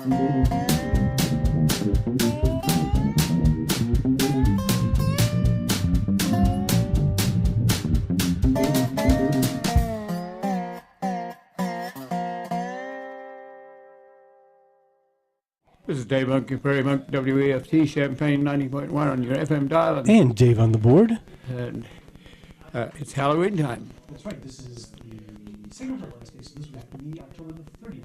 This is Dave Monk, Prairie Monk, WEFT, Champaign 90.1 on your FM dial. And Dave on the board. And it's Halloween time. That's right. This is the second part of Wednesday, so this would have to be October the 30th.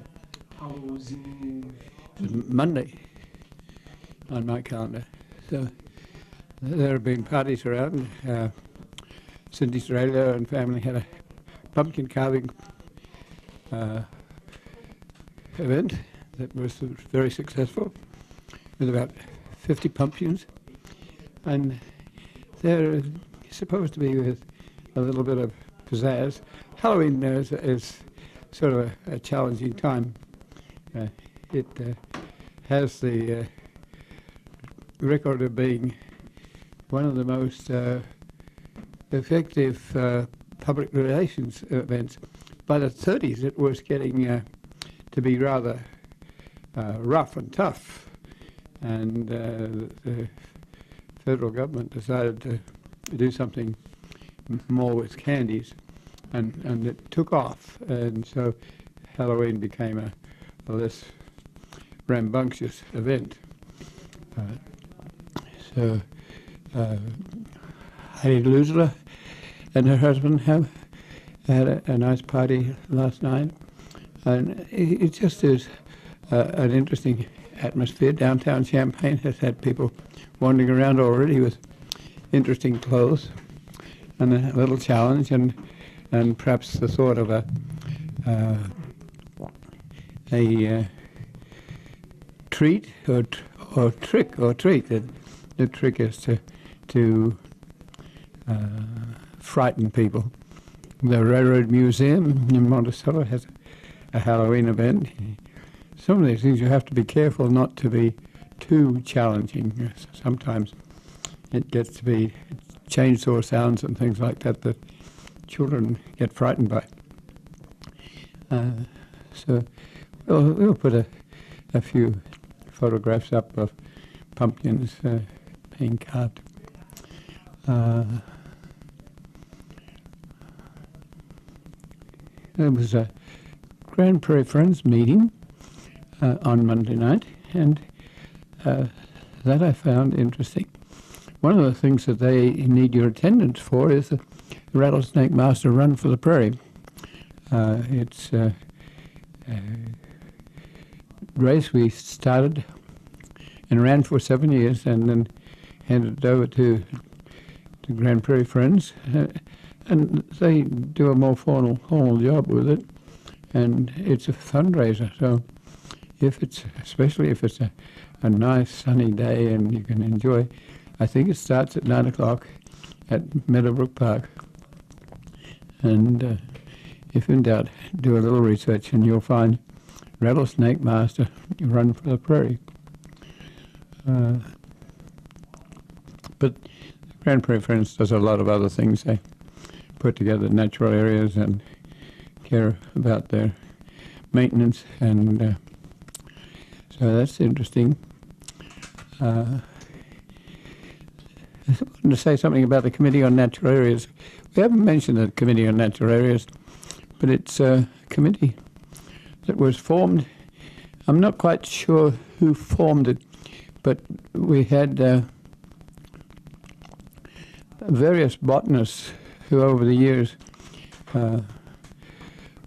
Halloween. It's Monday on my calendar. So there have been parties around. Cindy Australia and family had a pumpkin carving event that was very successful with about 50 pumpkins, and they're supposed to be with a little bit of pizzazz. Halloween is sort of a challenging time. It has the record of being one of the most effective public relations events. By the 30s it was getting to be rather rough and tough, and the federal government decided to do something more with candies, and it took off, and so Halloween became a less rambunctious event. So Heidi Lusler and her husband had a nice party last night, and it just is an interesting atmosphere. Downtown Champaign has had people wandering around already with interesting clothes and a little challenge, and perhaps the thought of a treat or trick or treat. The trick is to frighten people. The Railroad Museum in Monticello has a Halloween event. Some of these things you have to be careful not to be too challenging. Sometimes it gets to be chainsaw sounds and things like that that children get frightened by. So we'll put a few photographs up of pumpkins being carved. There was a Grand Prairie Friends meeting on Monday night, and that I found interesting. One of the things that they need your attendance for is the Rattlesnake Master Run for the Prairie. It's a race we started and ran for 7 years, and then handed it over to Grand Prairie Friends, and they do a more formal job with it, and it's a fundraiser. So especially if it's a nice sunny day and you can enjoy, I think it starts at 9 o'clock at Meadowbrook Park. And if in doubt, do a little research and you'll find Rattlesnake Master Run for the Prairie. But Grand Prairie Friends does a lot of other things. They put together natural areas and care about their maintenance, and so that's interesting. I wanted to say something about the Committee on Natural Areas. We haven't mentioned the Committee on Natural Areas, but it's a committee that was formed. I'm not quite sure who formed it, but we had various botanists who over the years,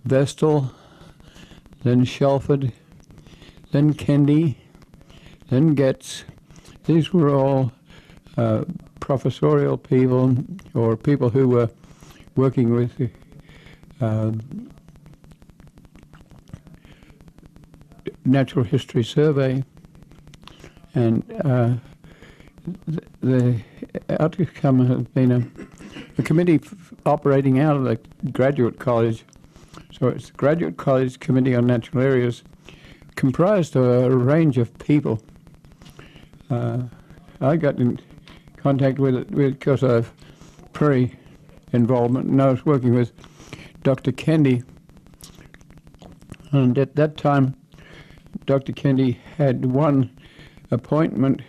Vestal, then Shelford, then Kendi, then Getz. These were all professorial people or people who were working with the Natural History Survey, and the outcome has been a committee operating out of the Graduate College. So it's the Graduate College Committee on Natural Areas, comprised of a range of people. I got in contact with it because of prairie involvement, and I was working with Dr. Kendi. And at that time, Dr. Kennedy had one appointment,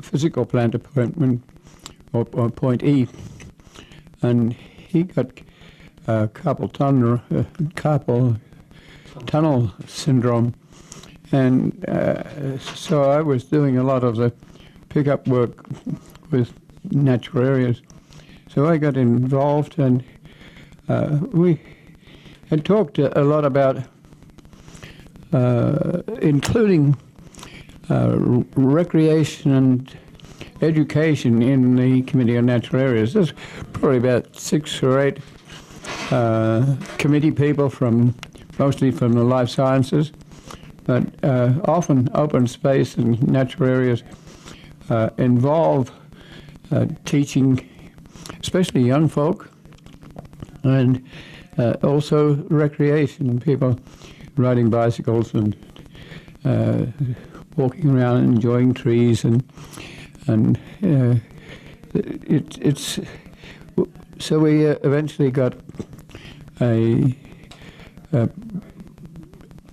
physical plant appointment, or appointee, and he got carpal tunnel syndrome, and so I was doing a lot of the pickup work with natural areas. So I got involved, and we had talked a lot about including recreation and education in the Committee on Natural Areas. There's probably about 6 or 8 committee people mostly from the life sciences, but often open space and natural areas involve teaching, especially young folk, and also recreation, people riding bicycles and walking around and enjoying trees, and it's so we eventually got a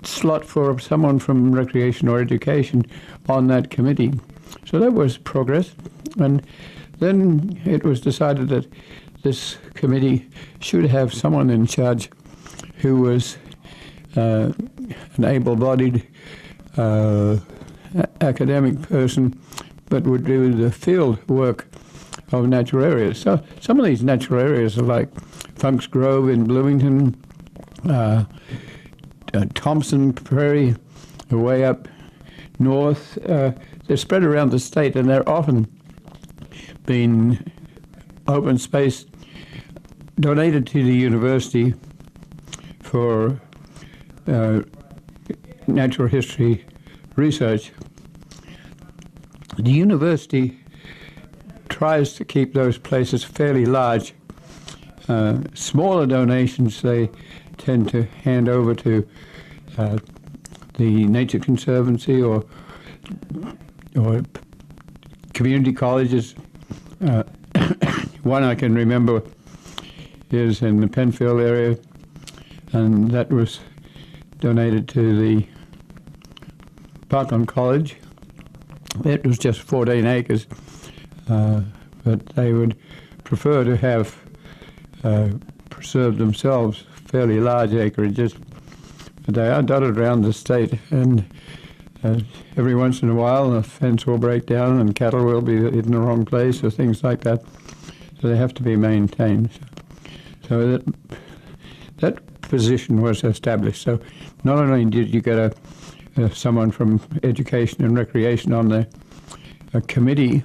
slot for someone from recreation or education on that committee. So that was progress, and then it was decided that this committee should have someone in charge who was an able-bodied academic person, but would do the field work of natural areas. So some of these natural areas are like Funk's Grove in Bloomington, Thompson Prairie, way up north. They're spread around the state, and they're often been open space donated to the university for natural history research. The university tries to keep those places fairly large. Smaller donations they tend to hand over to the Nature Conservancy or community colleges. One I can remember is in the Penfield area, and that was donated to the Parkland College. It was just 14 acres, but they would prefer to have preserved themselves fairly large acreages. But they are dotted around the state, and every once in a while a fence will break down and cattle will be in the wrong place or things like that. So they have to be maintained. So that position was established. So not only did you get someone from education and recreation on the committee,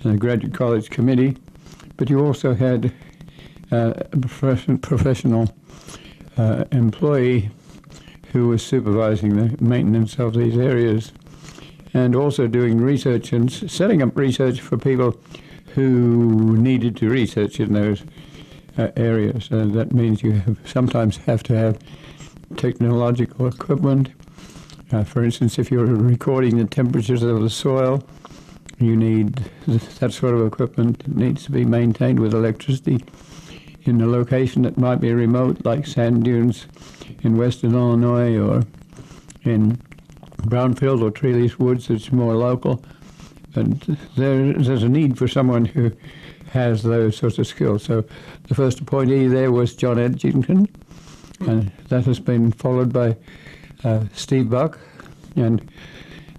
the graduate college committee, but you also had a professional employee who was supervising the maintenance of these areas and also doing research and setting up research for people who needed to research in those areas. That means you sometimes have to have technological equipment. For instance, if you're recording the temperatures of the soil, you need that sort of equipment. It needs to be maintained with electricity in a location that might be remote, like sand dunes in western Illinois or in brownfield or treeless woods. It's more local. And there's a need for someone who has those sorts of skills. So the first appointee there was John Edgington, and that has been followed by Steve Buck, and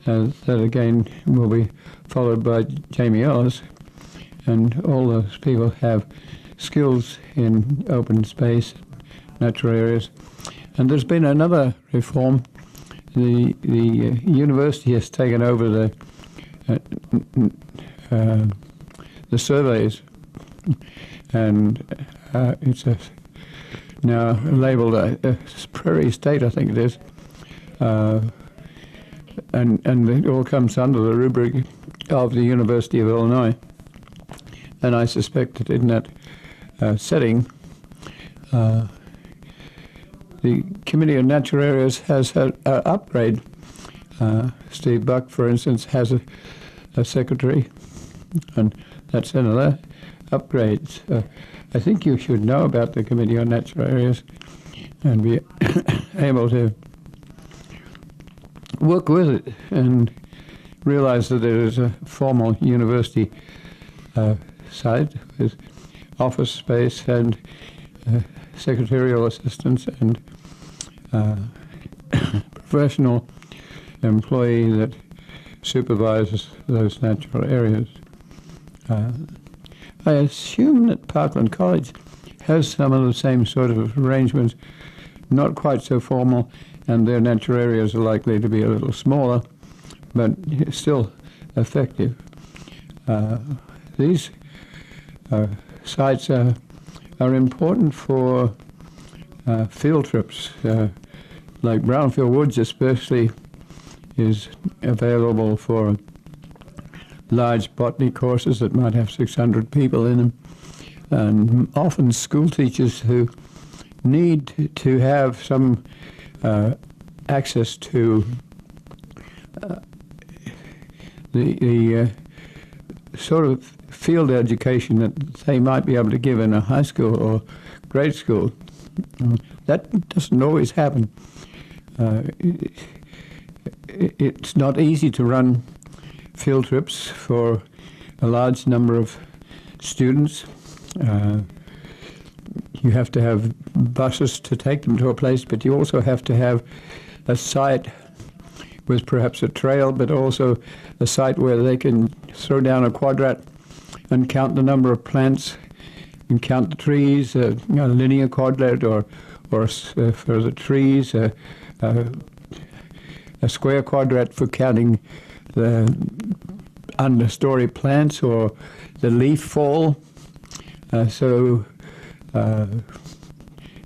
that again will be followed by Jamie Ellis. And all those people have skills in open space, natural areas. And there's been another reform. The university has taken over the surveys, and it's now labelled a Prairie State, I think it is, and it all comes under the rubric of the University of Illinois. And I suspect that in that setting, the Committee on Natural Areas has had an upgrade. Steve Buck, for instance, has a secretary, and that's another upgrade. I think you should know about the Committee on Natural Areas and be able to work with it and realize that there is a formal university site with office space and secretarial assistants and professional employee that supervises those natural areas. I assume that Parkland College has some of the same sort of arrangements, not quite so formal, and their natural areas are likely to be a little smaller, but still effective. These sites are important for field trips, like Brownfield Woods especially is available for large botany courses that might have 600 people in them, and often school teachers who need to have some access to the sort of field education that they might be able to give in a high school or grade school. That doesn't always happen. It's not easy to run field trips for a large number of students. You have to have buses to take them to a place, but you also have to have a site with perhaps a trail, but also a site where they can throw down a quadrat and count the number of plants and count the trees, a linear quadrat, or for the trees, a square quadrat for counting the understory plants or the leaf fall.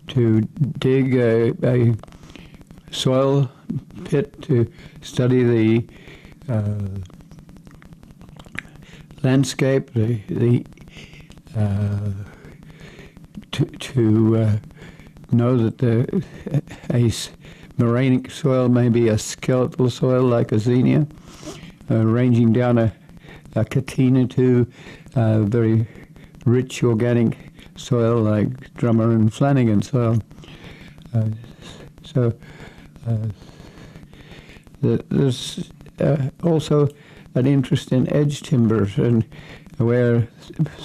To dig a soil pit to study the landscape, to know that a morainic soil may be a skeletal soil like a xenia, ranging down a catena to very rich organic soil like Drummer and Flanagan soil. There's also an interest in edge timbers, and where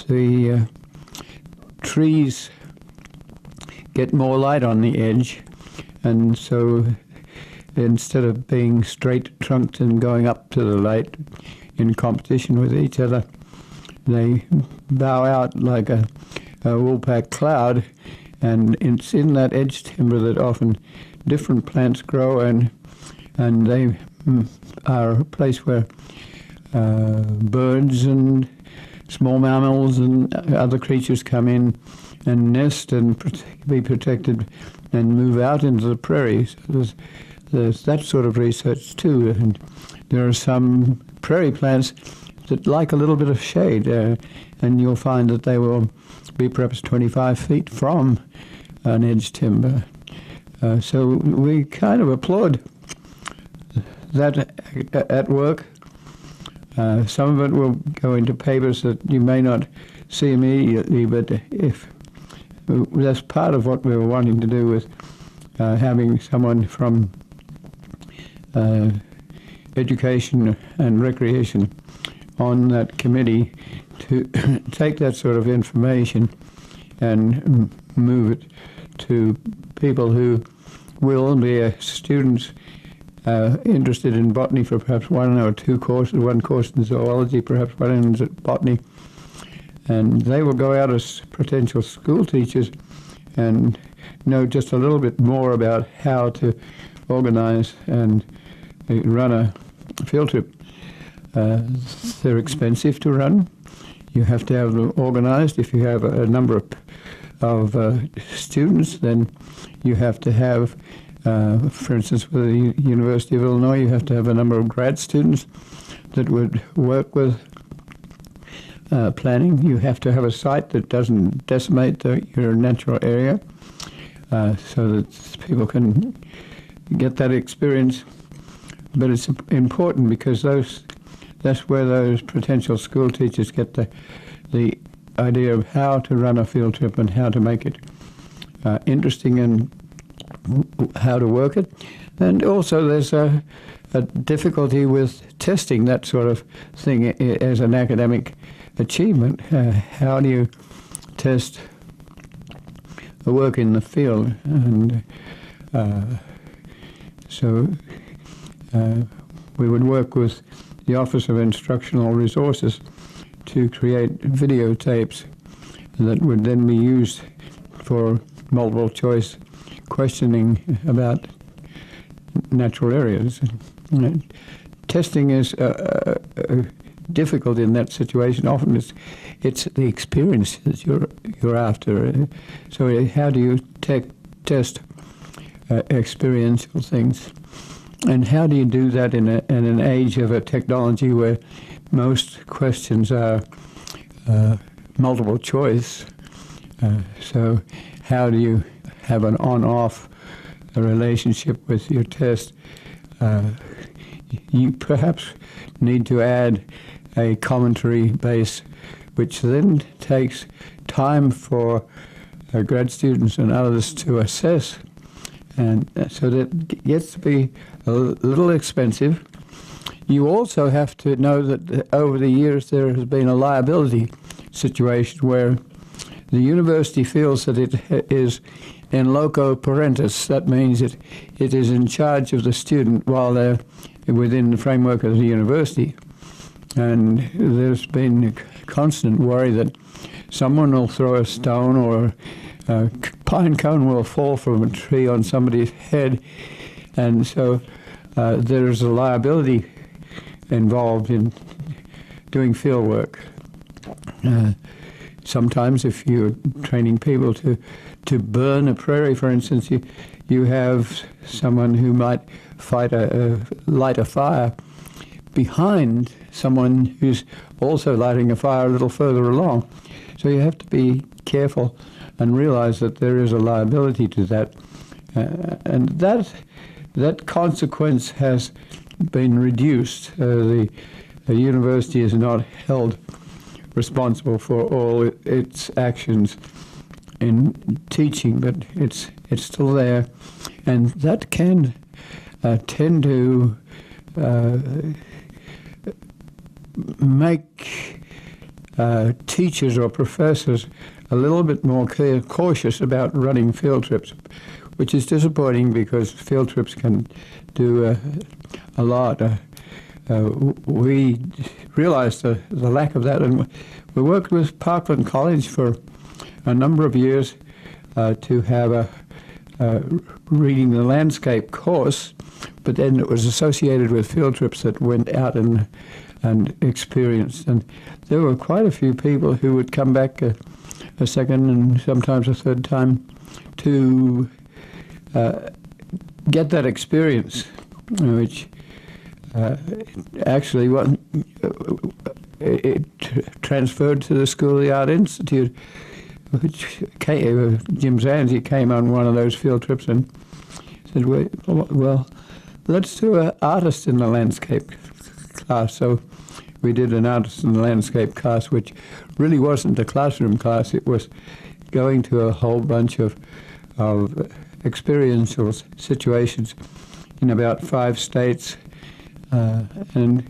the trees get more light on the edge, and so instead of being straight trunked and going up to the light in competition with each other, they bow out like a woolpack cloud, and it's in that edge timber that often different plants grow, and they are a place where birds and small mammals and other creatures come in and nest and be protected and move out into the prairies. There's that sort of research too, and there are some prairie plants that like a little bit of shade, and you'll find that they will be perhaps 25 feet from an edge timber. So we kind of applaud that at work. Some of it will go into papers that you may not see immediately, but if that's part of what we were wanting to do with having someone from education and recreation on that committee to take that sort of information and move it to people who will be students interested in botany for perhaps one or two courses, one course in zoology, perhaps one in botany, and they will go out as potential school teachers and know just a little bit more about how to organize and run a field trip. They're expensive to run. You have to have them organized. If you have a number of students, then you have to have, for instance, with the University of Illinois, you have to have a number of grad students that would work with planning. You have to have a site that doesn't decimate your natural area, so that people can get that experience. But it's important because that's where those potential school teachers get the idea of how to run a field trip and how to make it interesting and how to work it. And also there's a difficulty with testing that sort of thing as an academic achievement. How do you test the work in the field? And so we would work with the Office of Instructional Resources to create videotapes that would then be used for multiple choice questioning about natural areas. Testing is difficult in that situation. Often it's the experience that you're after. So how do you test experiential things? And how do you do that in an age of a technology where most questions are multiple choice? So how do you have an on-off relationship with your test? You perhaps need to add a commentary base, which then takes time for grad students and others to assess. And so that gets to be a little expensive. You also have to know that over the years there has been a liability situation where the university feels that it is in loco parentis. That means it is in charge of the student while they're within the framework of the university. And there's been a constant worry that someone will throw a stone or a pine cone will fall from a tree on somebody's head. And so there's a liability involved in doing field work. Sometimes if you're training people to burn a prairie, for instance, you have someone who might light a fire behind someone who's also lighting a fire a little further along. So you have to be careful and realize that there is a liability to that. And that consequence has been reduced. The university is not held responsible for all its actions in teaching, but it's still there, and that can tend to make teachers or professors a little bit more cautious about running field trips, which is disappointing because field trips can do a lot. We realized the lack of that, and we worked with Parkland College for a number of years to have a reading the landscape course, but then it was associated with field trips that went out and experienced. And there were quite a few people who would come back a second and sometimes a third time to get that experience, which actually it transferred to the School of the Art Institute, which Jim Zanzi came on one of those field trips and said, well, let's do an artist in the landscape class. So we did an artist in the landscape class, which really wasn't a classroom class. It was going to a whole bunch of experiential situations in about 5 states. And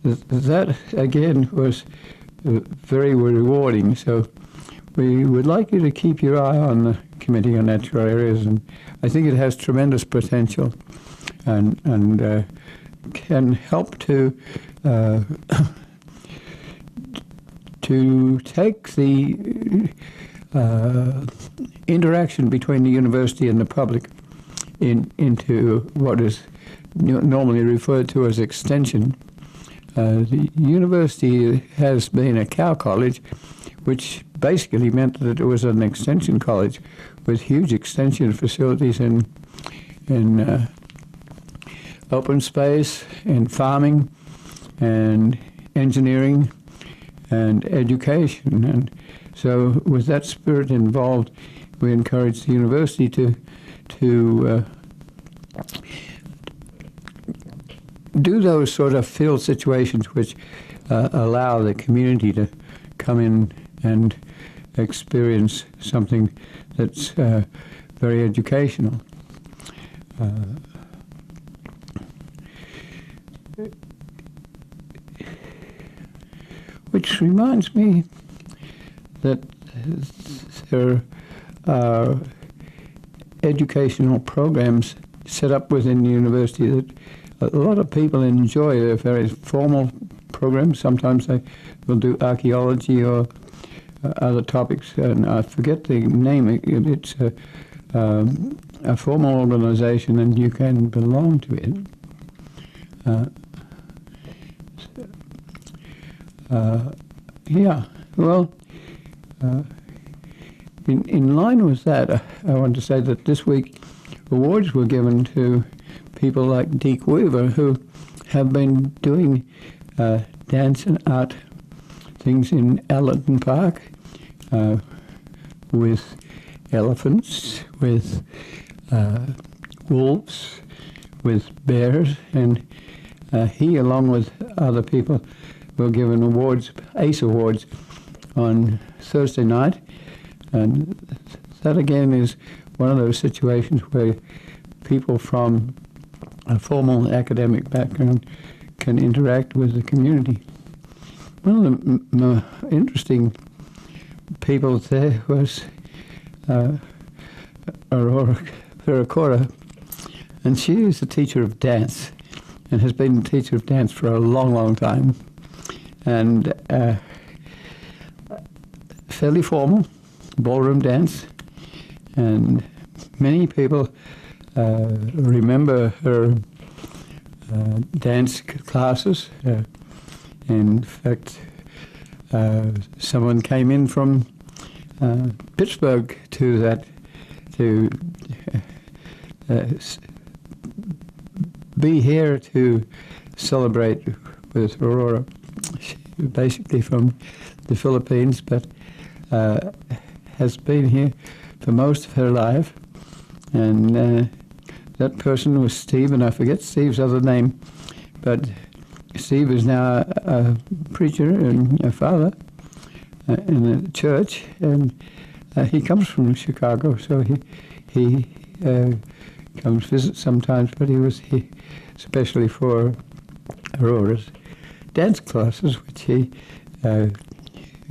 that, again, was very rewarding. So we would like you to keep your eye on the Committee on Natural Areas, and I think it has tremendous potential and can help to take the interaction between the university and the public into what is normally referred to as extension. The university has been a cow college, which basically meant that it was an extension college with huge extension facilities in open space, in farming, and engineering, and education. And so with that spirit involved, we encourage the university to do those sort of field situations which allow the community to come in and experience something that's very educational. which reminds me that there are educational programs set up within the university that a lot of people enjoy. They're very formal programs. Sometimes they will do archaeology or other topics, and I forget the name. It's a formal organization, and you can belong to it. Yeah, well, in line with that, I want to say that this week awards were given to people like Deke Weaver, who have been doing dance and art things in Allerton Park with elephants, with wolves, with bears, and he, along with other people, were given awards, ACE awards, on Thursday night, and that again is one of those situations where people from a formal academic background can interact with the community. One of the interesting people there was Aurora Veracora, and she is a teacher of dance and has been a teacher of dance for a long, long time, and fairly formal ballroom dance, and many people remember her dance classes. In fact, someone came in from Pittsburgh to be here to celebrate with Aurora. She's basically from the Philippines, but has been here for most of her life. And that person was Steve, and I forget Steve's other name, but Steve is now a preacher and a father in a church, and he comes from Chicago, so he comes visit sometimes, but he was here especially for Aurora's dance classes, which he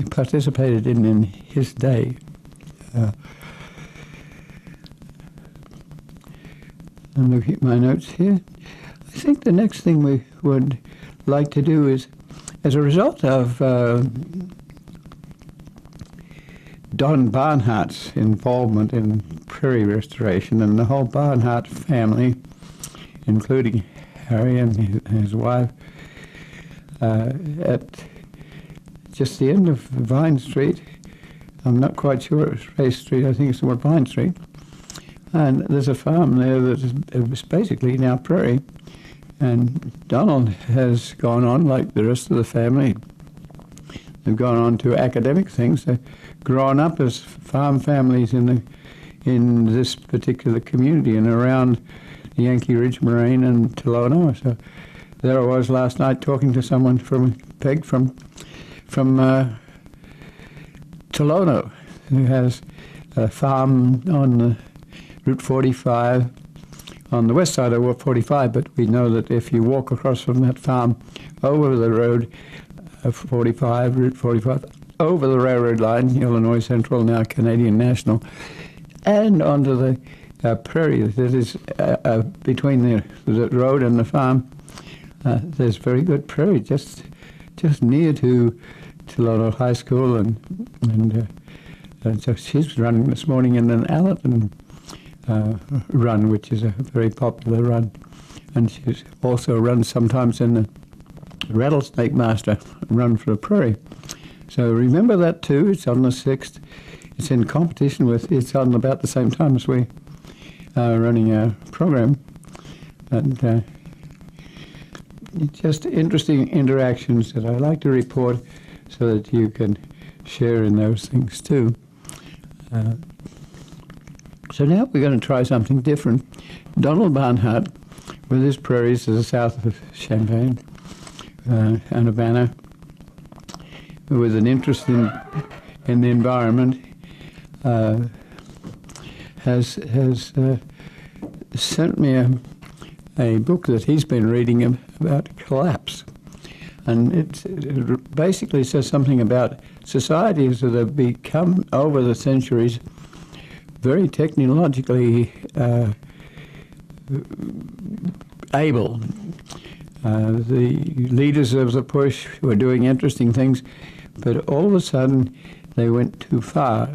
participated in his day. I'm looking at my notes here. I think the next thing we would like to do is, as a result of Don Barnhart's involvement in prairie restoration, and the whole Barnhart family, including Harry and his wife, at just the end of Vine Street, I'm not quite sure it's Race Street, I think it's more Vine Street, and there's a farm there that is basically now prairie. And Donald has gone on, like the rest of the family. They've gone on to academic things. They've grown up as farm families in this particular community and around the Yankee Ridge Moraine and Tolono. So there I was last night talking to someone from Peg from Tolono, who has a farm on Route 45. On the west side of Route 45, but we know that if you walk across from that farm over the road, 45, Route 45, over the railroad line, Illinois Central, now Canadian National, and onto the prairie that is between the road and the farm, there's very good prairie just near to Tolono High School, and so she's running this morning in an Allerton run, which is a very popular run, and she's also run sometimes in the Rattlesnake Master run for the prairie. So remember that too. It's on the 6th. It's in competition with. It's on about the same time as we are running our program, and just interesting interactions that I like to report so that you can share in those things too. So now we're going to try something different. Donald Barnhart, with his prairies to the south of Champaign and Havana, with an interest in the environment, has sent me a book that he's been reading about collapse. And it basically says something about societies that have become, over the centuries, very technologically able. The leaders of the push were doing interesting things, but all of a sudden they went too far.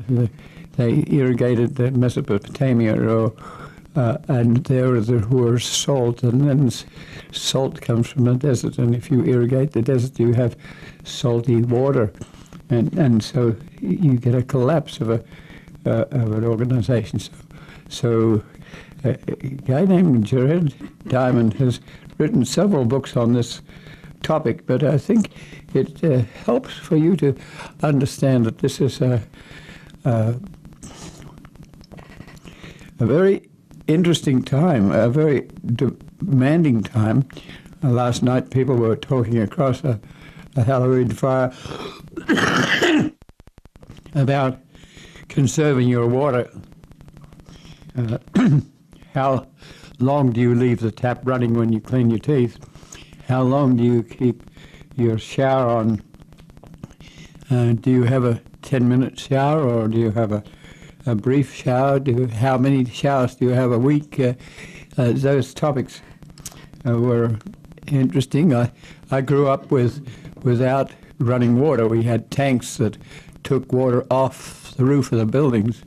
They irrigated the Mesopotamia, and there were salt, and then salt comes from the desert, and if you irrigate the desert, you have salty water, and so you get a collapse of an organization. So a guy named Jared Diamond has written several books on this topic, but I think it helps for you to understand that this is a very interesting time, a very demanding time. Last night people were talking across a Halloween fire about conserving your water. How long do you leave the tap running when you clean your teeth? How long do you keep your shower on? Do you have a 10-minute shower, or do you have a brief shower? How many showers do you have a week? Those topics were interesting. I grew up without running water. We had tanks that took water off the roof of the buildings,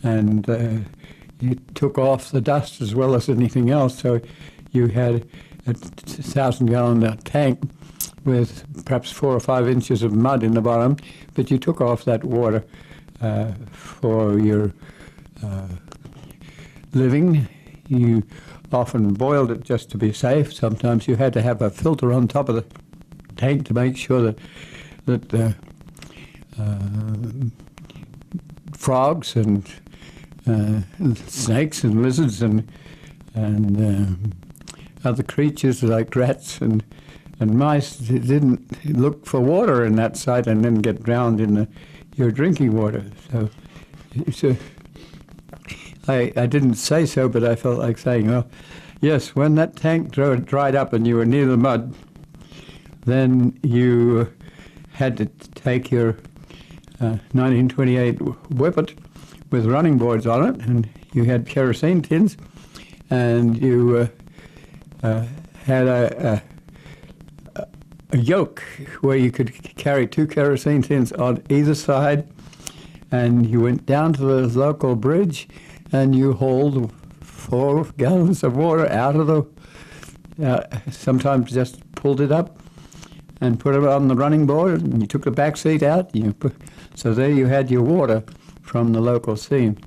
and it took off the dust as well as anything else. So you had a 1,000-gallon tank with perhaps 4 or 5 inches of mud in the bottom, but you took off that water for your living. You often boiled it just to be safe. Sometimes you had to have a filter on top of the tank to make sure that frogs and snakes and lizards and other creatures like rats and mice didn't look for water in that site and then get drowned in your drinking water. So I didn't say so, but I felt like saying, well, yes, when that tank dried up and you were near the mud, then you had to take your 1928 whippet with running boards on it, and you had kerosene tins, and you had a yoke where you could carry 2 kerosene tins on either side, and you went down to the local bridge and you hauled 4 gallons of water out of the, sometimes just pulled it up and put it on the running board, and you took the back seat out, so there you had your water from the local scene.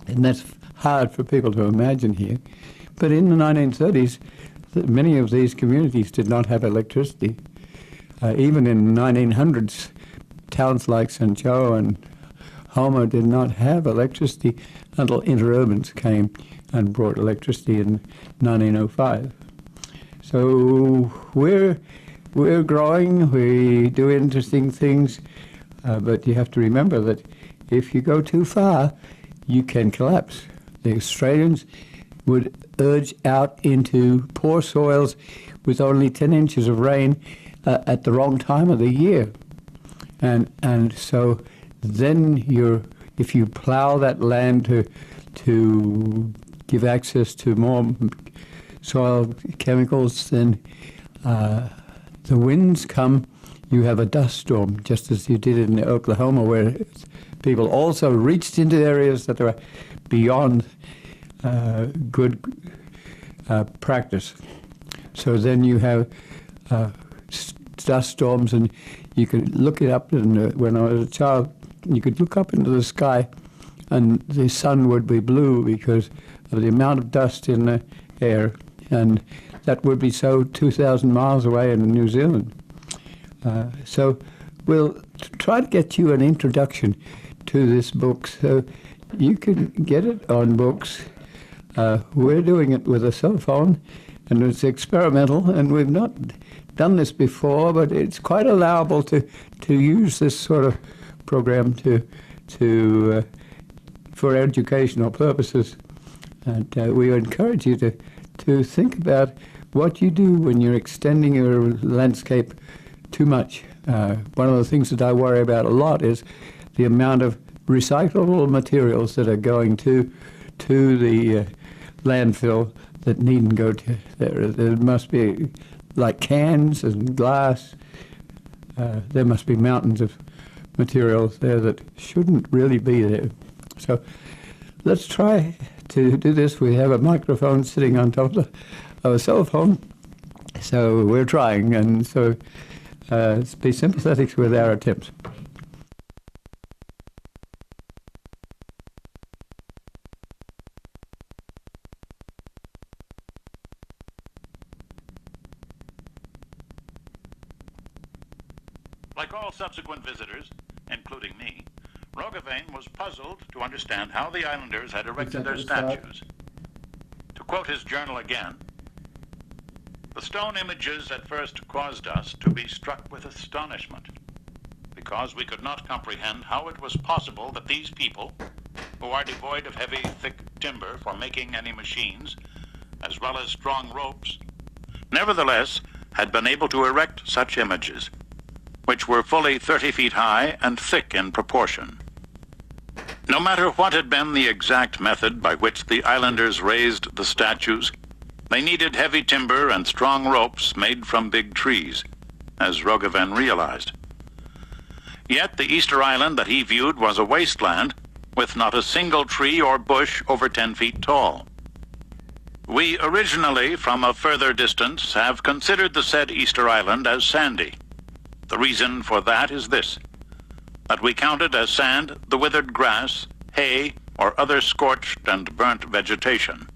And that's hard for people to imagine here. But in the 1930s, many of these communities did not have electricity. Even in the 1900s, towns like St. Joe and Homer did not have electricity until interurbans came and brought electricity in 1905. So we're growing, we do interesting things, but you have to remember that if you go too far, you can collapse. The Australians would urge out into poor soils with only 10 inches of rain at the wrong time of the year. And so then if you plow that land to give access to more soil chemicals, then the winds come, you have a dust storm, just as you did in Oklahoma, where people also reached into areas that are beyond good practice. So then you have dust storms, and you could look it up. And when I was a child, you could look up into the sky, and the sun would be blue because of the amount of dust in the air, and that would be so 2,000 miles away in New Zealand. So we'll try to get you an introduction to this book, so you can get it on books. We're doing it with a cell phone, and it's experimental, and we've not done this before, but it's quite allowable to use this sort of program for educational purposes. And we encourage you to think about what you do when you're extending your landscape too much. One of the things that I worry about a lot is the amount of recyclable materials that are going to the landfill that needn't go to there. There must be, like cans and glass, there must be mountains of materials there that shouldn't really be there. So let's try to do this. We have a microphone sitting on top of a cell phone, so we're trying, and so be sympathetic with our attempts. Like all subsequent visitors, including me, Roggeveen was puzzled to understand how the islanders had erected their statues. To quote his journal again, "The stone images at first caused us to be struck with astonishment, because we could not comprehend how it was possible that these people, who are devoid of heavy, thick timber for making any machines, as well as strong ropes, nevertheless had been able to erect such images, which were fully 30 feet high and thick in proportion. No matter what had been the exact method by which the islanders raised the statues, they needed heavy timber and strong ropes made from big trees, as Roggeveen realized. Yet the Easter Island that he viewed was a wasteland with not a single tree or bush over 10 feet tall. We originally, from a further distance, have considered the said Easter Island as sandy. The reason for that is this, that we counted as sand the withered grass, hay, or other scorched and burnt vegetation,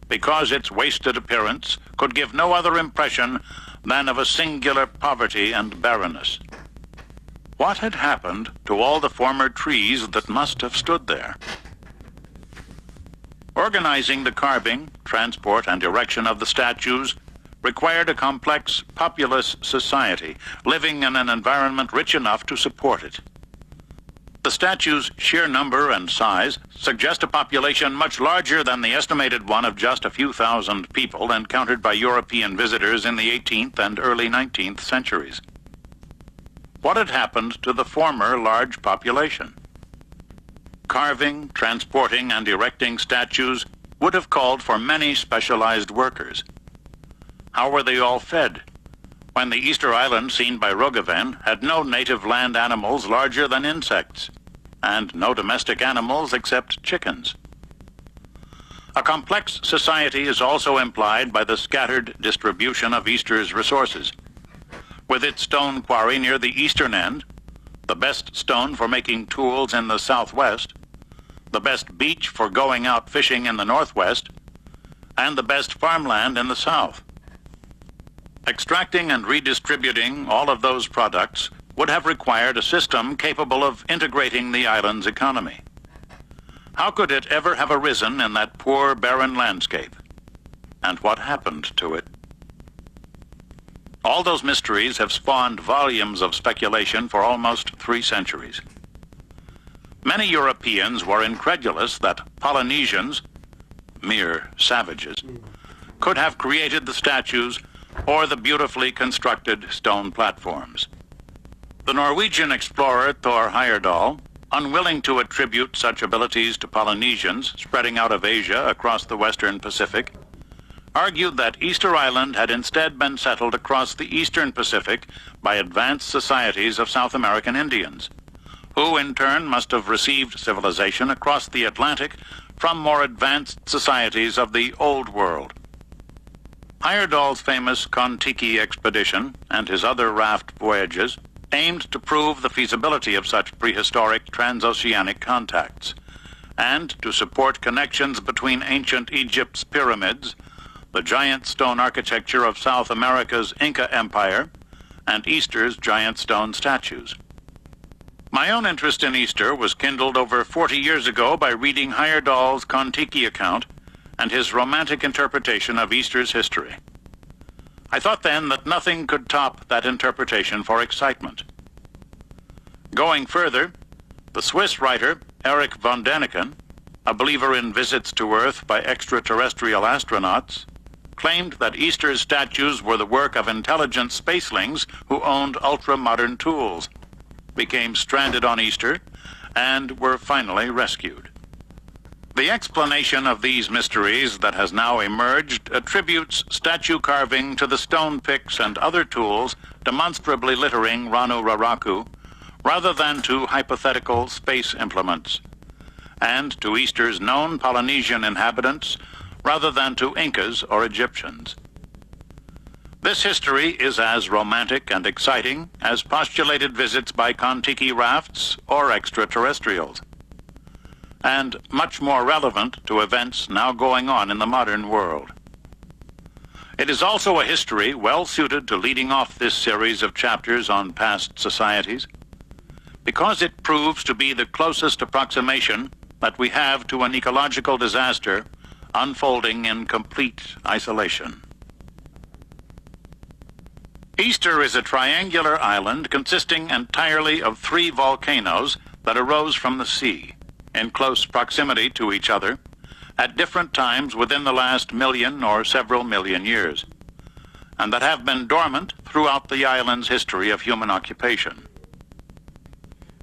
because its wasted appearance could give no other impression than of a singular poverty and barrenness. What had happened to all the former trees that must have stood there? Organizing the carving, transport, and erection of the statues required a complex, populous society living in an environment rich enough to support it. The statue's sheer number and size suggest a population much larger than the estimated one of just a few thousand people encountered by European visitors in the 18th and early 19th centuries. What had happened to the former large population? Carving, transporting, and erecting statues would have called for many specialized workers. How were they all fed, when the Easter Island seen by Roggeveen had no native land animals larger than insects, and no domestic animals except chickens? A complex society is also implied by the scattered distribution of Easter's resources. With its stone quarry near the eastern end, the best stone for making tools in the southwest, the best beach for going out fishing in the northwest, and the best farmland in the south. Extracting and redistributing all of those products would have required a system capable of integrating the island's economy. How could it ever have arisen in that poor, barren landscape? And what happened to it? All those mysteries have spawned volumes of speculation for almost 3 centuries. Many Europeans were incredulous that Polynesians, mere savages, could have created the statues or the beautifully constructed stone platforms. The Norwegian explorer Thor Heyerdahl, unwilling to attribute such abilities to Polynesians spreading out of Asia across the western Pacific, argued that Easter Island had instead been settled across the eastern Pacific by advanced societies of South American Indians, who in turn must have received civilization across the Atlantic from more advanced societies of the Old World. Heyerdahl's famous Kon-Tiki expedition and his other raft voyages aimed to prove the feasibility of such prehistoric transoceanic contacts, and to support connections between ancient Egypt's pyramids, the giant stone architecture of South America's Inca Empire, and Easter's giant stone statues. My own interest in Easter was kindled over 40 years ago by reading Heyerdahl's Kon-Tiki account and his romantic interpretation of Easter's history. I thought then that nothing could top that interpretation for excitement. Going further, the Swiss writer Erich von Däniken, a believer in visits to Earth by extraterrestrial astronauts, claimed that Easter's statues were the work of intelligent spacelings who owned ultra-modern tools, became stranded on Easter, and were finally rescued. The explanation of these mysteries that has now emerged attributes statue carving to the stone picks and other tools demonstrably littering Ranu Raraku, rather than to hypothetical space implements, and to Easter's known Polynesian inhabitants, rather than to Incas or Egyptians. This history is as romantic and exciting as postulated visits by Kon-Tiki rafts or extraterrestrials, and much more relevant to events now going on in the modern world. It is also a history well suited to leading off this series of chapters on past societies, because it proves to be the closest approximation that we have to an ecological disaster unfolding in complete isolation. Easter is a triangular island consisting entirely of 3 volcanoes that arose from the sea, in close proximity to each other, at different times within the last million or several million years, and that have been dormant throughout the island's history of human occupation.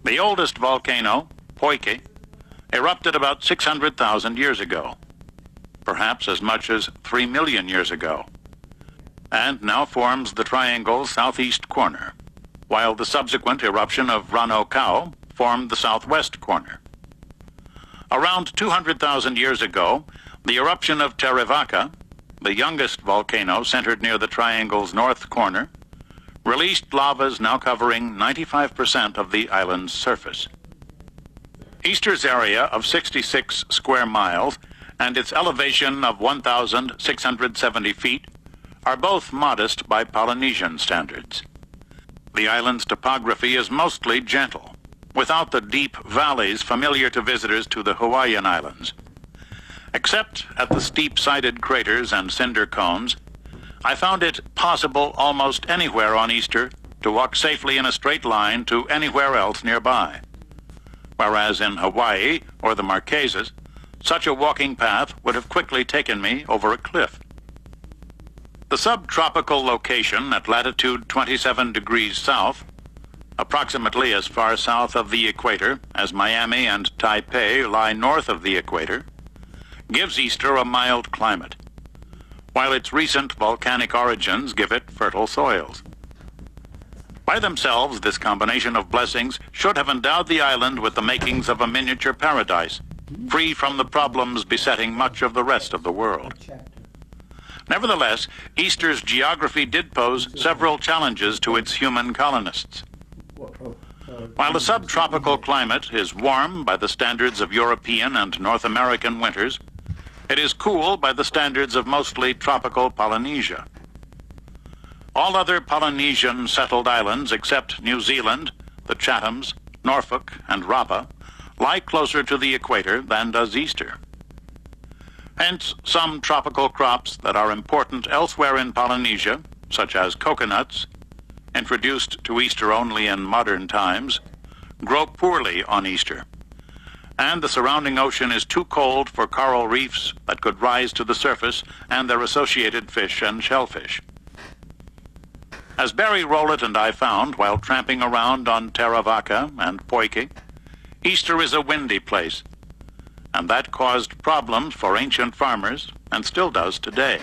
The oldest volcano, Poike, erupted about 600,000 years ago, perhaps as much as 3 million years ago, and now forms the triangle's southeast corner, while the subsequent eruption of Rano Kau formed the southwest corner. Around 200,000 years ago, the eruption of Terevaka, the youngest volcano centered near the triangle's north corner, released lavas now covering 95% of the island's surface. Easter's area of 66 square miles and its elevation of 1,670 feet are both modest by Polynesian standards. The island's topography is mostly gentle, without the deep valleys familiar to visitors to the Hawaiian Islands. Except at the steep-sided craters and cinder cones, I found it possible almost anywhere on Easter to walk safely in a straight line to anywhere else nearby, whereas in Hawaii or the Marquesas, such a walking path would have quickly taken me over a cliff. The subtropical location at latitude 27 degrees south, approximately as far south of the equator as Miami and Taipei lie north of the equator, gives Easter a mild climate, while its recent volcanic origins give it fertile soils. By themselves, this combination of blessings should have endowed the island with the makings of a miniature paradise, free from the problems besetting much of the rest of the world. Nevertheless, Easter's geography did pose several challenges to its human colonists. While the subtropical climate is warm by the standards of European and North American winters, it is cool by the standards of mostly tropical Polynesia. All other Polynesian settled islands except New Zealand, the Chathams, Norfolk, and Rapa lie closer to the equator than does Easter. Hence, some tropical crops that are important elsewhere in Polynesia, such as coconuts, introduced to Easter only in modern times, grow poorly on Easter, and the surrounding ocean is too cold for coral reefs that could rise to the surface and their associated fish and shellfish. As Barry Rowlett and I found while tramping around on Terevaka and Poike, Easter is a windy place, and that caused problems for ancient farmers and still does today.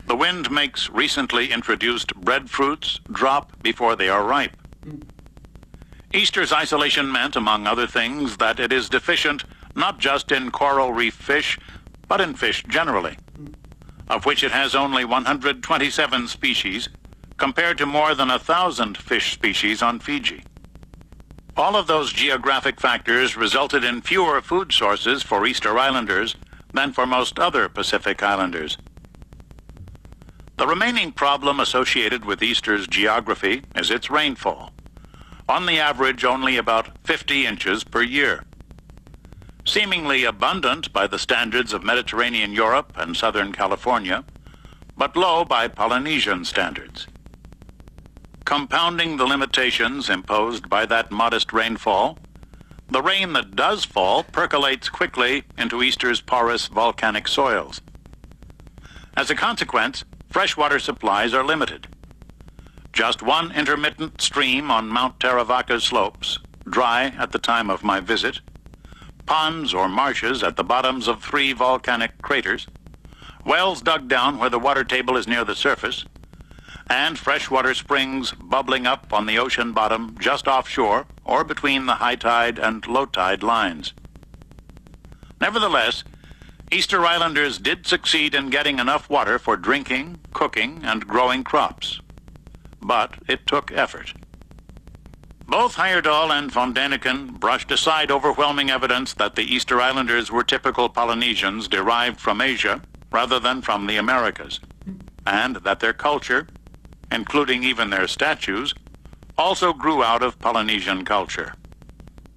The wind makes recently introduced breadfruits drop before they are ripe. Easter's isolation meant, among other things, that it is deficient not just in coral reef fish, but in fish generally, of which it has only 127 species, compared to more than 1,000 fish species on Fiji. All of those geographic factors resulted in fewer food sources for Easter Islanders than for most other Pacific Islanders. The remaining problem associated with Easter's geography is its rainfall, on the average only about 50 inches per year. Seemingly abundant by the standards of Mediterranean Europe and Southern California, but low by Polynesian standards. Compounding the limitations imposed by that modest rainfall, the rain that does fall percolates quickly into Easter's porous volcanic soils. As a consequence, freshwater supplies are limited. Just one intermittent stream on Mount Taravaca's slopes, dry at the time of my visit, ponds or marshes at the bottoms of 3 volcanic craters, wells dug down where the water table is near the surface, and freshwater springs bubbling up on the ocean bottom just offshore or between the high tide and low tide lines. Nevertheless, Easter Islanders did succeed in getting enough water for drinking, cooking, and growing crops. But it took effort. Both Heyerdahl and von Däniken brushed aside overwhelming evidence that the Easter Islanders were typical Polynesians derived from Asia rather than from the Americas, and that their culture, including even their statues, also grew out of Polynesian culture.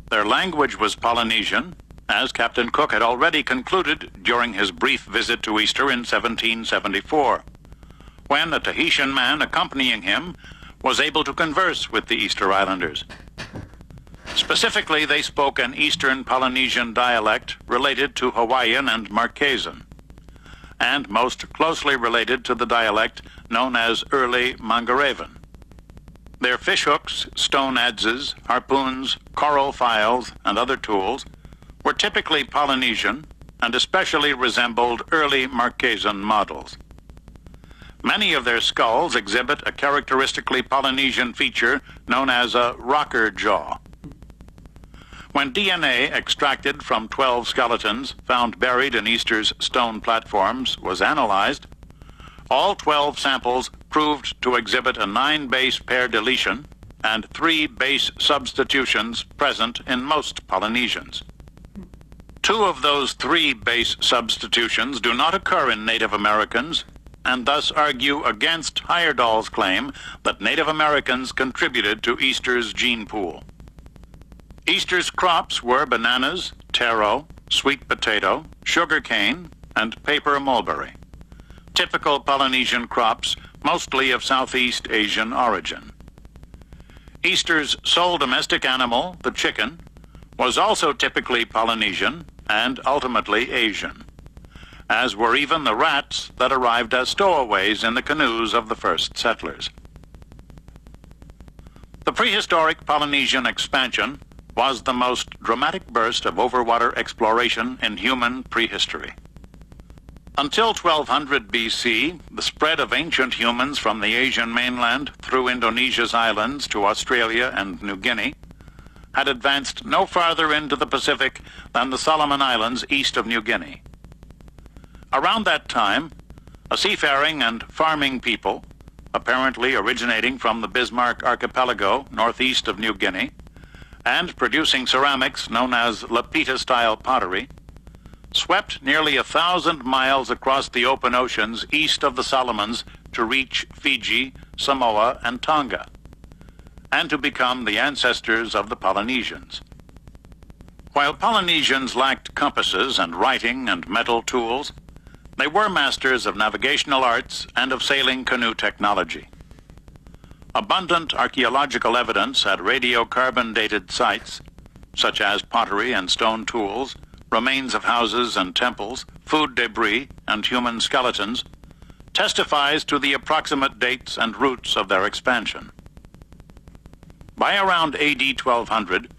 Their language was Polynesian, as Captain Cook had already concluded during his brief visit to Easter in 1774, when a Tahitian man accompanying him was able to converse with the Easter Islanders. Specifically, they spoke an Eastern Polynesian dialect related to Hawaiian and Marquesan, and most closely related to the dialect known as Early Mangaravan. Their fishhooks, stone adzes, harpoons, coral files, and other tools were typically Polynesian and especially resembled early Marquesan models. Many of their skulls exhibit a characteristically Polynesian feature known as a rocker jaw. When DNA extracted from 12 skeletons found buried in Easter's stone platforms was analyzed, all 12 samples proved to exhibit a 9-base pair deletion and 3 base substitutions present in most Polynesians. 2 of those 3 base substitutions do not occur in Native Americans, and thus argue against Heyerdahl's claim that Native Americans contributed to Easter's gene pool. Easter's crops were bananas, taro, sweet potato, sugar cane, and paper mulberry, typical Polynesian crops mostly of Southeast Asian origin. Easter's sole domestic animal, the chicken, was also typically Polynesian and ultimately Asian, as were even the rats that arrived as stowaways in the canoes of the first settlers. The prehistoric Polynesian expansion was the most dramatic burst of overwater exploration in human prehistory. Until 1200 BC, the spread of ancient humans from the Asian mainland through Indonesia's islands to Australia and New Guinea had advanced no farther into the Pacific than the Solomon Islands east of New Guinea. Around that time, a seafaring and farming people, apparently originating from the Bismarck Archipelago northeast of New Guinea, and producing ceramics known as Lapita-style pottery, swept nearly 1,000 miles across the open oceans east of the Solomons to reach Fiji, Samoa, and Tonga, and to become the ancestors of the Polynesians. While Polynesians lacked compasses and writing and metal tools, they were masters of navigational arts and of sailing canoe technology. Abundant archaeological evidence at radiocarbon-dated sites, such as pottery and stone tools, remains of houses and temples, food debris, and human skeletons, testifies to the approximate dates and routes of their expansion. By around AD 1200,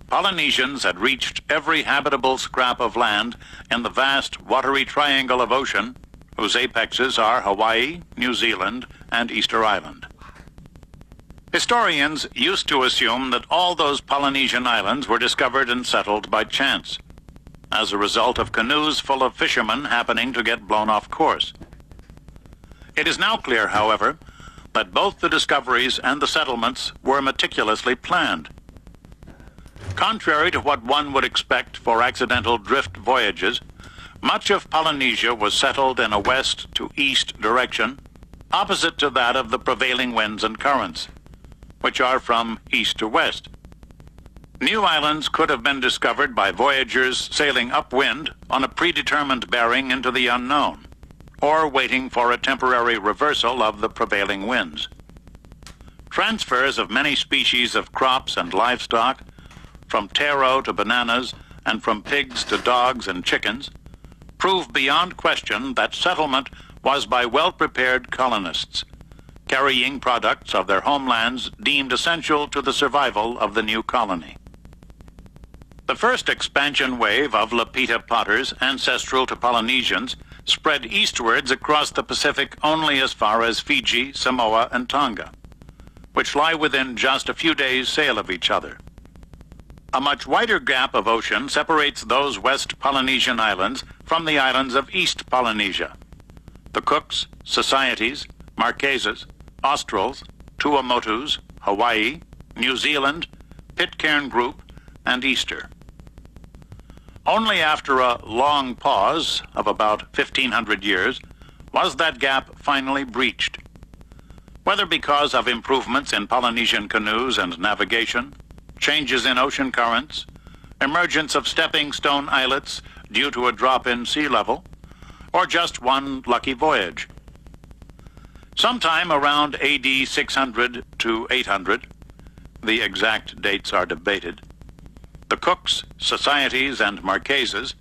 Polynesians had reached every habitable scrap of land in the vast watery triangle of ocean, whose apexes are Hawaii, New Zealand, and Easter Island. Historians used to assume that all those Polynesian islands were discovered and settled by chance, as a result of canoes full of fishermen happening to get blown off course. It is now clear, however, that both the discoveries and the settlements were meticulously planned. Contrary to what one would expect for accidental drift voyages, much of Polynesia was settled in a west to east direction, opposite to that of the prevailing winds and currents, which are from east to west. New islands could have been discovered by voyagers sailing upwind on a predetermined bearing into the unknown, or waiting for a temporary reversal of the prevailing winds. Transfers of many species of crops and livestock, from taro to bananas, and from pigs to dogs and chickens, prove beyond question that settlement was by well-prepared colonists, carrying products of their homelands deemed essential to the survival of the new colony. The first expansion wave of Lapita potters, ancestral to Polynesians, spread eastwards across the Pacific only as far as Fiji, Samoa, and Tonga, which lie within just a few days' sail of each other. A much wider gap of ocean separates those West Polynesian islands from the islands of East Polynesia, the Cooks, Societies, Marquesas, Australs, Tuamotus, Hawaii, New Zealand, Pitcairn Group, and Easter. Only after a long pause of about 1,500 years was that gap finally breached. Whether because of improvements in Polynesian canoes and navigation, changes in ocean currents, emergence of stepping stone islets due to a drop in sea level, or just one lucky voyage. Sometime around AD 600 to 800, the exact dates are debated, the Cooks, Societies, and Marquesas,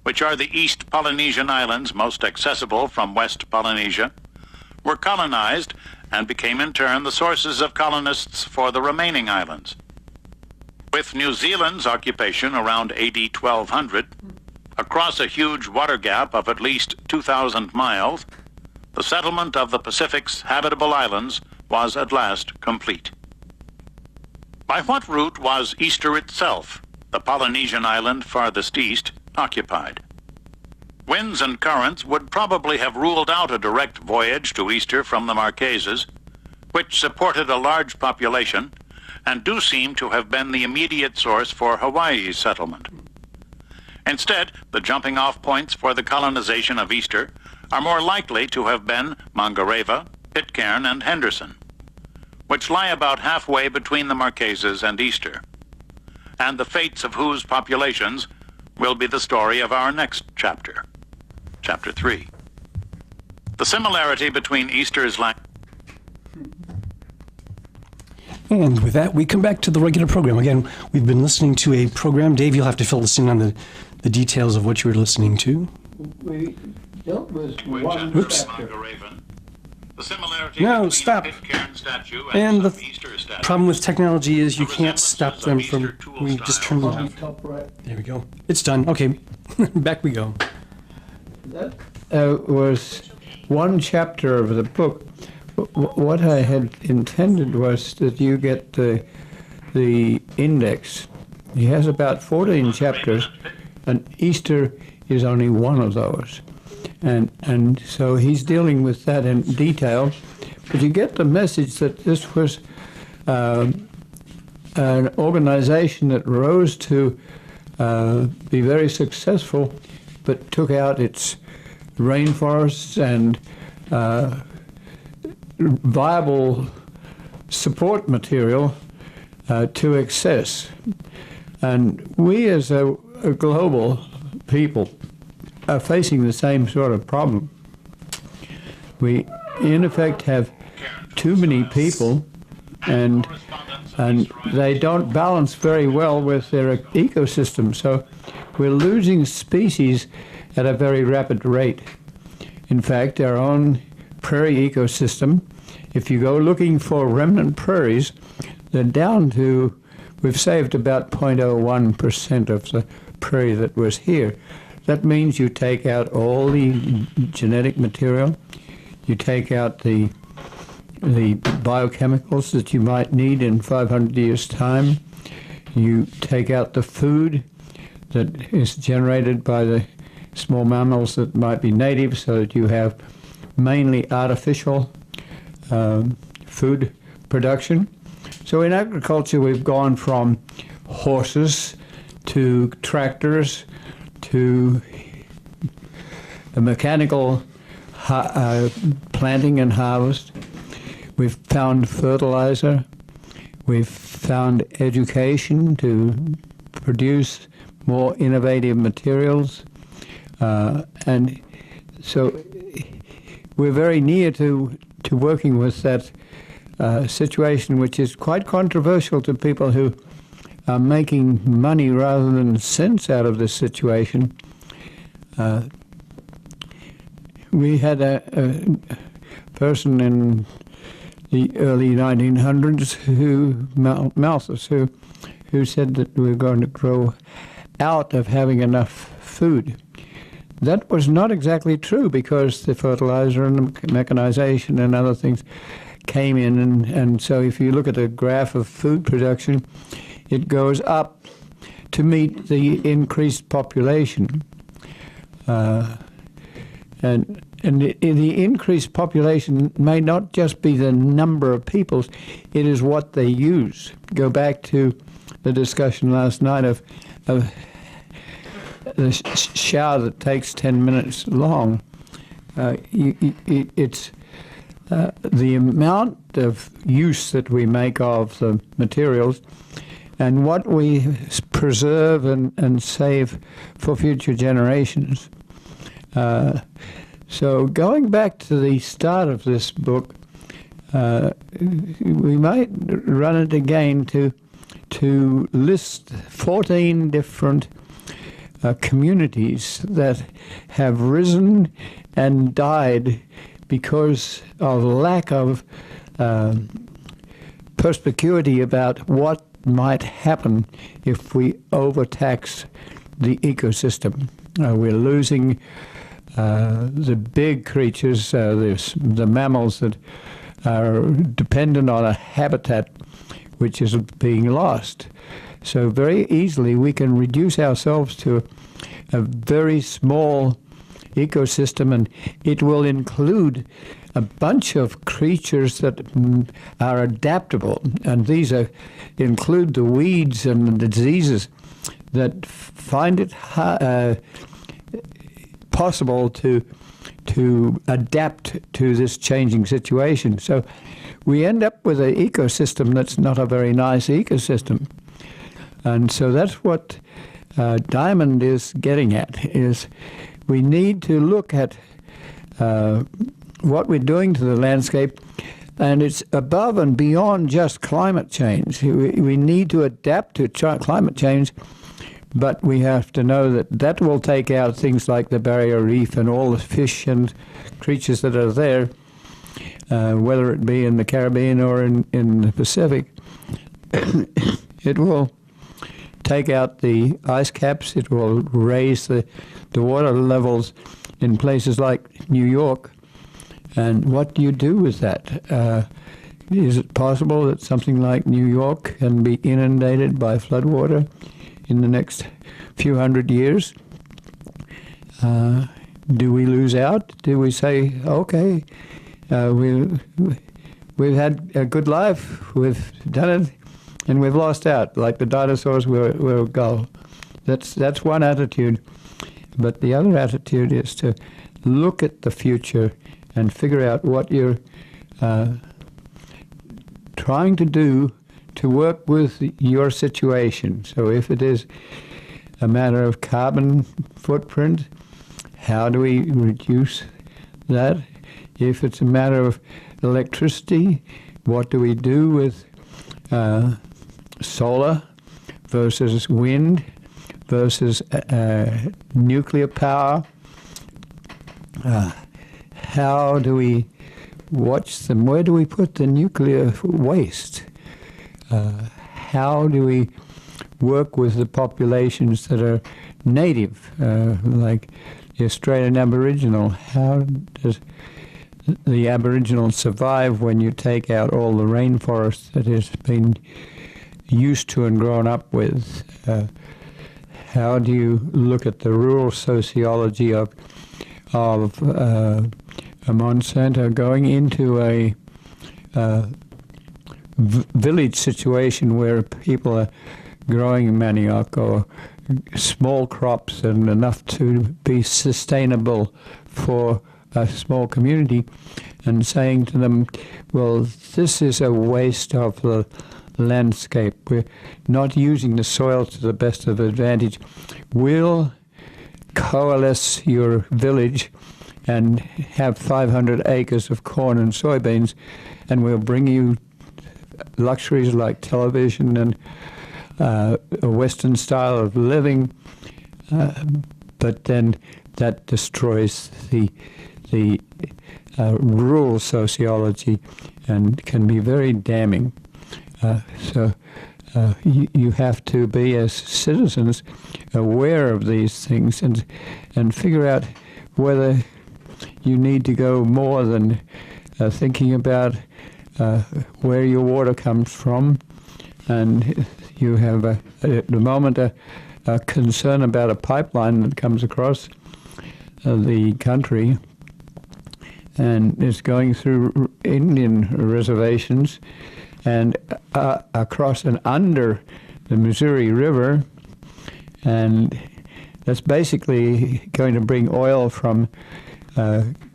which are the East Polynesian islands most accessible from West Polynesia, were colonized and became in turn the sources of colonists for the remaining islands. With New Zealand's occupation around AD 1200, across a huge water gap of at least 2,000 miles, the settlement of the Pacific's habitable islands was at last complete. By what route was Easter itself, the Polynesian island farthest east, occupied? Winds and currents would probably have ruled out a direct voyage to Easter from the Marquesas, which supported a large population and do seem to have been the immediate source for Hawaii's settlement. Instead, the jumping-off points for the colonization of Easter are more likely to have been Mangareva, Pitcairn, and Henderson, which lie about halfway between the Marquesas and Easter, and the fates of whose populations will be the story of our next chapter, Chapter 3. The similarity between Easter's language. And with that, we come back to the regular program. Again, we've been listening to a program. Dave, you'll have to fill us in on the details of what you were listening to. We dealt with Which one under chapter. Mangaraven, the similarity No, between stop. the Pitcairn statue And and the some Easter statues. problem with technology is you The can't stop them from... resemblances of Easter We tool just style. turn them On off. the top right. There we go. It's done. Okay. Back we go. That was one chapter of the book. What I had intended was that you get the index. He has about 14 chapters, and Easter is only one of those. And so he's dealing with that in detail. But you get the message that this was an organization that rose to be very successful, but took out its rainforests and viable support material to excess. And we as a global people are facing the same sort of problem. We, in effect, have too many people, and they don't balance very well with their ecosystem. So we're losing species at a very rapid rate. In fact, our own prairie ecosystem, if you go looking for remnant prairies, they're down to, we've saved about 0.01% of the prairie that was here. That means you take out all the genetic material, you take out the biochemicals that you might need in 500 years' time, you take out the food that is generated by the small mammals that might be native, so that you have mainly artificial food production. So in agriculture, we've gone from horses to tractors to a mechanical planting and harvest. We've found fertilizer. We've found education to produce more innovative materials. And so we're very near to working with that situation, which is quite controversial to people who are making money rather than sense out of this situation. we had a person in the early 1900s Malthus, who said that we were going to grow out of having enough food. That was not exactly true, because the fertilizer and the mechanization and other things came in, and so if you look at a graph of food production, it goes up to meet the increased population. And the increased population may not just be the number of peoples, it is what they use. Go back to the discussion last night of the shower that takes 10 minutes long. It's the amount of use that we make of the materials and what we preserve and save for future generations. So going back to the start of this book, we might run it again to list 14 different communities that have risen and died because of lack of perspicuity about what might happen if we overtax the ecosystem. We're losing the big creatures, the mammals that are dependent on a habitat which is being lost. So very easily we can reduce ourselves to a very small ecosystem, and it will include a bunch of creatures that are adaptable, and these include the weeds and the diseases that find it possible to adapt to this changing situation. So we end up with an ecosystem that's not a very nice ecosystem. And so that's what Diamond is getting at, is we need to look at what we're doing to the landscape, and it's above and beyond just climate change. We need to adapt to climate change, but we have to know that that will take out things like the barrier reef and all the fish and creatures that are there, whether it be in the Caribbean or in the Pacific. It will take out the ice caps. It will raise the water levels in places like New York. And what do you do with that? Is it possible that something like New York can be inundated by floodwater in the next few hundred years? Do we lose out? Do we say, okay, we've had a good life, we've done it, and we've lost out, like the dinosaurs will go? That's one attitude. But the other attitude is to look at the future and figure out what you're trying to do to work with your situation. So if it is a matter of carbon footprint, how do we reduce that? If it's a matter of electricity, what do we do with solar versus wind versus nuclear power? How do we watch them? Where do we put the nuclear waste? How do we work with the populations that are native, like the Australian Aboriginal? How does the Aboriginal survive when you take out all the rainforest that has been used to and grown up with? How do you look at the rural sociology of a Monsanto going into a village situation where people are growing manioc or small crops and enough to be sustainable for a small community, and saying to them, well, this is a waste of the landscape. We're not using the soil to the best of advantage. We'll coalesce your village and have 500 acres of corn and soybeans, and we'll bring you luxuries like television and a Western style of living, but then that destroys the the rural sociology and can be very damning. So you have to be, as citizens, aware of these things and figure out whether you need to go more than thinking about where your water comes from. And you have, at the moment, a concern about a pipeline that comes across the country and is going through Indian reservations and across and under the Missouri River, and that's basically going to bring oil from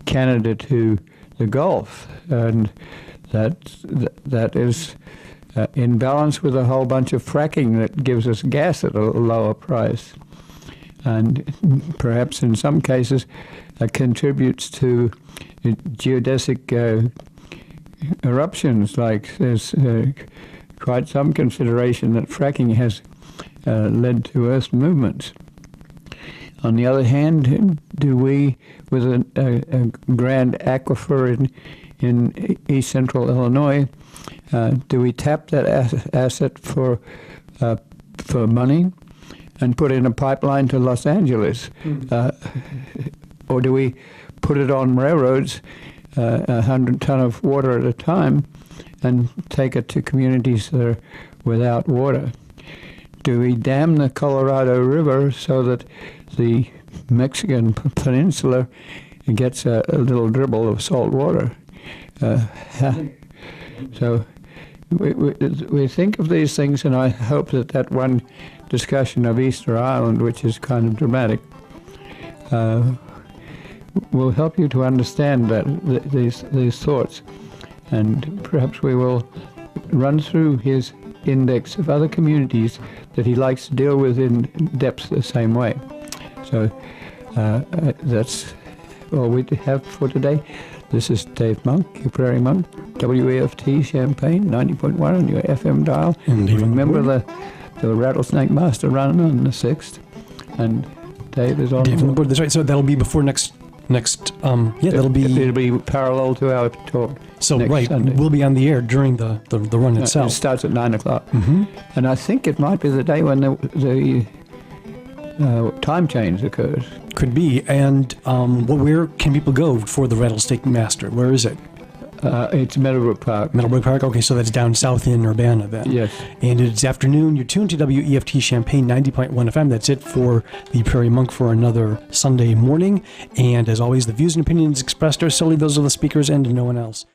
Canada to the Gulf, and that is in balance with a whole bunch of fracking that gives us gas at a lower price, and perhaps in some cases contributes to geodesic eruptions. Like there's quite some consideration that fracking has led to Earth movements. On the other hand, do we, with a grand aquifer in east central Illinois, do we tap that asset for money and put in a pipeline to Los Angeles? Or do we put it on railroads, 100 ton of water at a time, and take it to communities that are without water? Do we dam the Colorado River so that the Mexican peninsula gets a little dribble of salt water? So we think of these things, and I hope that one discussion of Easter Island, which is kind of dramatic, will help you to understand these thoughts. And perhaps we will run through his index of other communities that he likes to deal with in depth the same way. So that's all we have for today. This is Dave Monk, your Prairie Monk, WAFT Champaign, 90.1 on your FM dial. And remember the Rattlesnake Master running on the 6th. And Dave is on board. That's right. So that'll be before next. That'll be. It'll be parallel to our talk. So next Sunday. We'll be on the air during the run itself. It starts at 9 o'clock, and I think it might be the day when the time change occurs. Could be. And where can people go for the Rattlesnake Master? Where is it? It's Meadowbrook Park. Meadowbrook Park? Okay, so that's down south in Urbana then. Yes. And it's afternoon. You're tuned to WEFT Champaign 90.1 FM. That's it for the Prairie Monk for another Sunday morning. And as always, the views and opinions expressed are solely those of the speakers and no one else.